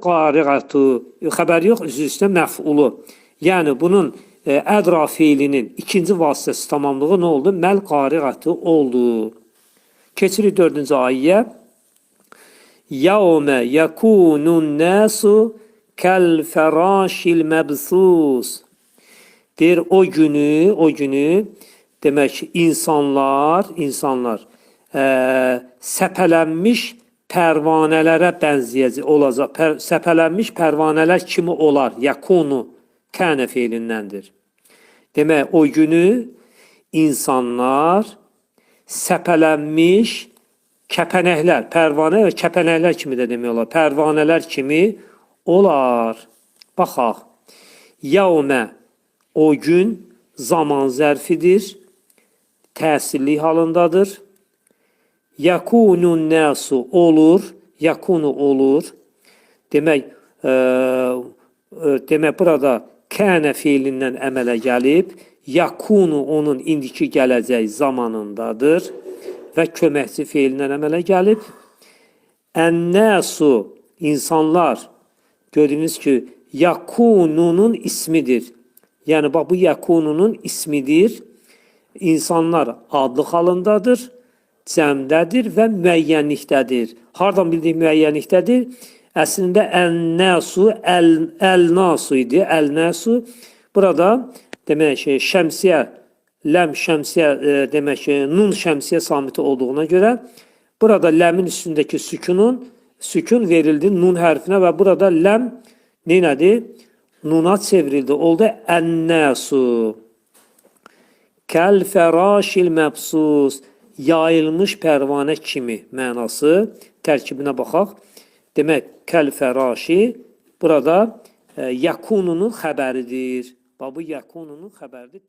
Qari'atu. Xəbər yox, üzr istəyirəm, məf'ulu. Yəni bunun ədra fiilinin ikinci vasitəsi tamamlığı nə oldu? Məl qari'atu oldu. Keçirik 4-cü ayəyə. Yəvmə yəkunun nəsu kəl-fərəşil məbsus. Deyir, o günü demək ki, insanlar səpələnmiş pərvanələrə bənzəyəcək olacaq. Səpələnmiş pərvanələr kimi olar. Yakunu kənə feilindəndir. Demək, o günü insanlar səpələnmiş kəpənəklər, pərvanə və kəpənəklər kimi də demək olar. Pərvanələr kimi olar. Baxaq. Yəvmə, o gün zaman zərfidir, təsirli halındadır. Yakunun nəsu olur, yakunu olur. Demək, burada kənə feilindən əmələ gəlib, yakunu onun indiki gələcək zamanındadır və köməkçi feilindən əmələ gəlib. Ən-nəsu, insanlar, gördüyünüz ki, yakununun ismidir. Yəni, bax, bu yakununun ismidir. İnsanlar adlı halındadır, cəmdədir və müəyyənlikdədir. Hardan bildik müəyyənlikdədir? Əslində ən-nəsu, əl-nasu idi. Əl-nəsu, burada demək ki, şəmsiyə, ləm şəmsiyə, demək ki, nun şəmsiyə samiti olduğuna görə, burada ləmin üstündəki sükun verildi nun hərfinə və burada ləm neynədir? Nuna çevrildi. Oldu ən-nəsu. Kəl-fərəşil məbsus. Yayılmış pərvanə kimi mənası. Tərkibinə baxaq. Demək, kəl-fəraşi burada yakununun xəbəridir. Bu yakununun xəbəridir.